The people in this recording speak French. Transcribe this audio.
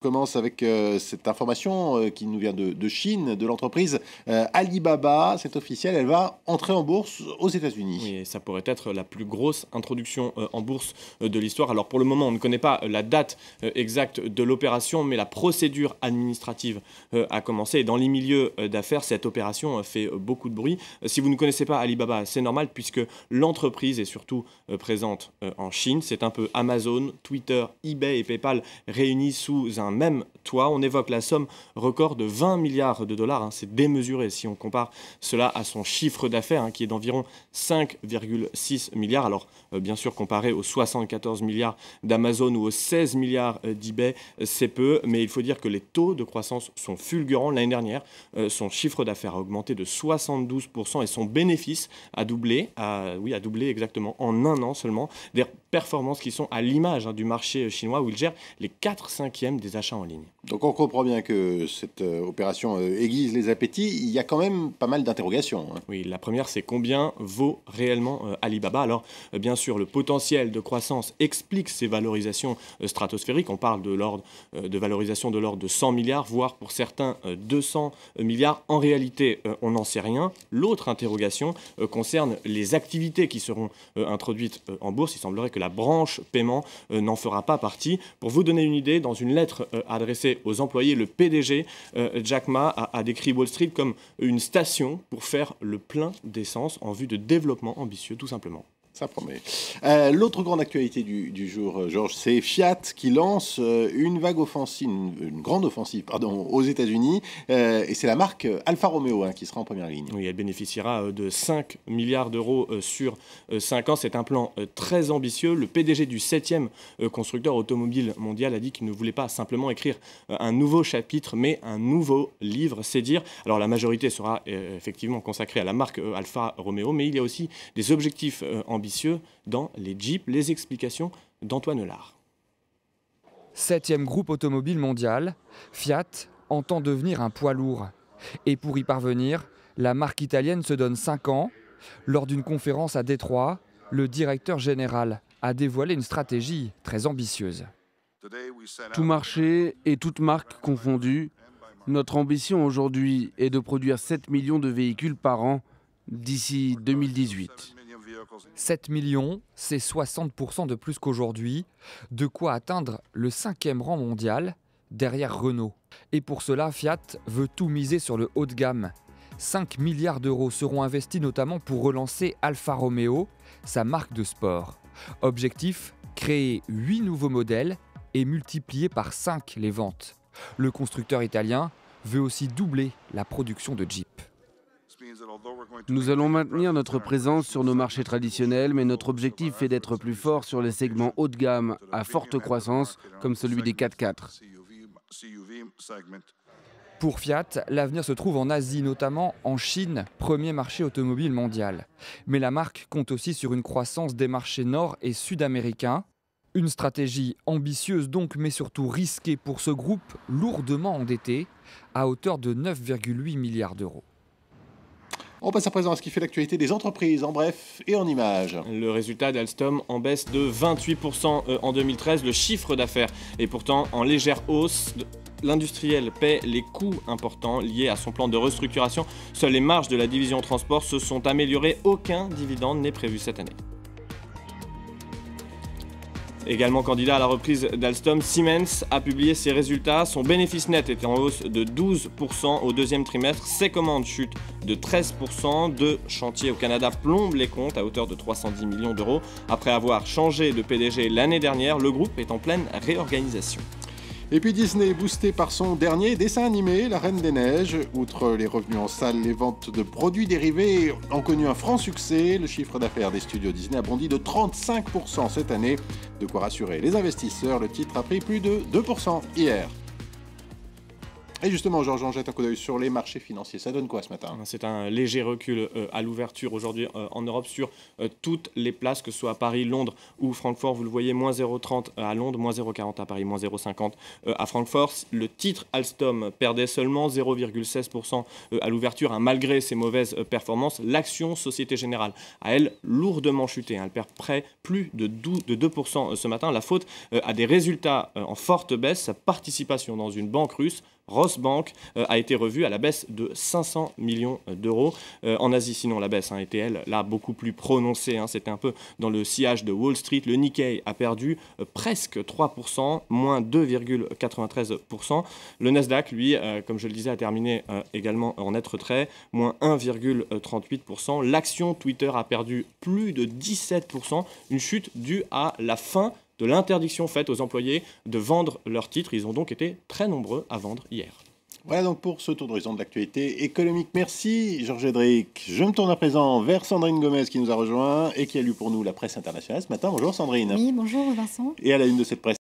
commence avec cette information qui nous vient de Chine, de l'entreprise Alibaba. C'est officiel, elle va entrer en bourse aux États-Unis. Oui, et ça pourrait être la plus grosse introduction en bourse de l'histoire. Alors pour le moment, on ne connaît pas la date exacte de l'opération, mais la procédure administrative a commencé. Et dans les milieux d'affaires, cette opération fait beaucoup de bruit. Si vous ne connaissez pas Alibaba, c'est normal puisque l'entreprise est surtout présente en Chine. C'est un peu Amazon, Twitter, eBay et PayPal réunis sous un même toit. On évoque la somme record de 20 milliards de dollars. C'est démesuré si on compare cela à son chiffre d'affaires qui est d'environ 5,6 milliards. Alors bien sûr, comparé aux 74 milliards d'Amazon ou aux 16 milliards d'eBay, c'est peu. Mais il faut dire que les taux de croissance sont fulgurants. L'année dernière, son chiffre d'affaires a augmenté de 72% et son bénéfice a doublé, exactement en un an seulement. Des performances qui sont à l'image du marché chinois où il gère les 4/5 des achats en ligne. Donc on comprend bien que cette opération aiguise les appétits. Il y a quand même pas mal d'interrogations. Oui, la première, c'est combien vaut réellement Alibaba. Alors bien sûr, le potentiel de croissance explique ces valorisations stratosphériques. On parle de valorisation de l'ordre de 100 milliards, voire pour certains 200 milliards. En réalité, on n'en sait rien. L'autre interrogation concerne les activités qui seront introduites en bourse. Il semblerait que la branche paiement n'en fera pas partie. Pour vous donner une idée, dans une lettre adressée aux employés, le PDG Jack Ma a décrit Wall Street comme une station pour faire le plein d'essence en vue de développement ambitieux, tout simplement. Ça promet. L'autre grande actualité du jour, Georges, c'est Fiat qui lance une grande offensive aux États-Unis. Et c'est la marque Alfa Romeo qui sera en première ligne. Oui, elle bénéficiera de 5 milliards d'euros sur 5 ans. C'est un plan très ambitieux. Le PDG du 7e constructeur automobile mondial a dit qu'il ne voulait pas simplement écrire un nouveau chapitre, mais un nouveau livre, c'est dire. Alors la majorité sera effectivement consacrée à la marque Alfa Romeo, mais il y a aussi des objectifs ambitieux dans les Jeeps. Les explications d'Antoine Lard. 7e groupe automobile mondial, Fiat entend devenir un poids lourd. Et pour y parvenir, la marque italienne se donne 5 ans. Lors d'une conférence à Détroit, le directeur général a dévoilé une stratégie très ambitieuse. Tout marché et toute marque confondue, notre ambition aujourd'hui est de produire 7 millions de véhicules par an d'ici 2018. 7 millions, c'est 60% de plus qu'aujourd'hui, de quoi atteindre le 5e rang mondial, derrière Renault. Et pour cela, Fiat veut tout miser sur le haut de gamme. 5 milliards d'euros seront investis notamment pour relancer Alfa Romeo, sa marque de sport. Objectif, créer 8 nouveaux modèles et multiplier par 5 les ventes. Le constructeur italien veut aussi doubler la production de Jeep. Nous allons maintenir notre présence sur nos marchés traditionnels, mais notre objectif est d'être plus fort sur les segments haut de gamme à forte croissance, comme celui des 4x4. Pour Fiat, l'avenir se trouve en Asie, notamment en Chine, premier marché automobile mondial. Mais la marque compte aussi sur une croissance des marchés nord- et sud-américains. Une stratégie ambitieuse donc, mais surtout risquée pour ce groupe lourdement endetté, à hauteur de 9,8 milliards d'euros. On passe à présent à ce qui fait l'actualité des entreprises, en bref et en images. Le résultat d'Alstom en baisse de 28% en 2013. Le chiffre d'affaires est pourtant en légère hausse. L'industriel paie les coûts importants liés à son plan de restructuration. Seules les marges de la division transport se sont améliorées. Aucun dividende n'est prévu cette année. Également candidat à la reprise d'Alstom, Siemens a publié ses résultats. Son bénéfice net était en hausse de 12% au deuxième trimestre. Ses commandes chutent de 13%. 2 chantiers au Canada plombent les comptes à hauteur de 310 millions d'euros. Après avoir changé de PDG l'année dernière, le groupe est en pleine réorganisation. Et puis Disney, boosté par son dernier dessin animé, La Reine des Neiges. Outre les revenus en salle, les ventes de produits dérivés ont connu un franc succès. Le chiffre d'affaires des studios Disney a bondi de 35% cette année. De quoi rassurer les investisseurs, le titre a pris plus de 2% hier. Et justement, Georges, on jette un coup d'œil sur les marchés financiers. Ça donne quoi ce matin? C'est un léger recul à l'ouverture aujourd'hui en Europe sur toutes les places, que ce soit à Paris, Londres ou Francfort. Vous le voyez, moins 0,30 à Londres, moins 0,40 à Paris, moins 0,50 à Francfort. Le titre Alstom perdait seulement 0,16% à l'ouverture, hein, malgré ses mauvaises performances. L'action Société Générale a, elle, lourdement chuté. Elle perd plus de 2% ce matin. La faute à des résultats en forte baisse. Sa participation dans une banque russe, Rosbank, a été revue à la baisse de 500 millions d'euros. En Asie, sinon, la baisse a été, elle, là, beaucoup plus prononcée. C'était un peu dans le sillage de Wall Street. Le Nikkei a perdu presque 3%, moins 2,93%. Le Nasdaq, lui, comme je le disais, a terminé également en net retrait, moins 1,38%. L'action Twitter a perdu plus de 17%, une chute due à la fin de l'interdiction faite aux employés de vendre leurs titres. Ils ont donc été très nombreux à vendre hier. Voilà donc pour ce tour d'horizon de l'actualité économique. Merci Georges Edric. Je me tourne à présent vers Sandrine Gomez qui nous a rejoint et qui a lu pour nous la presse internationale ce matin. Bonjour Sandrine. Oui, bonjour Vincent. Et à la une de cette presse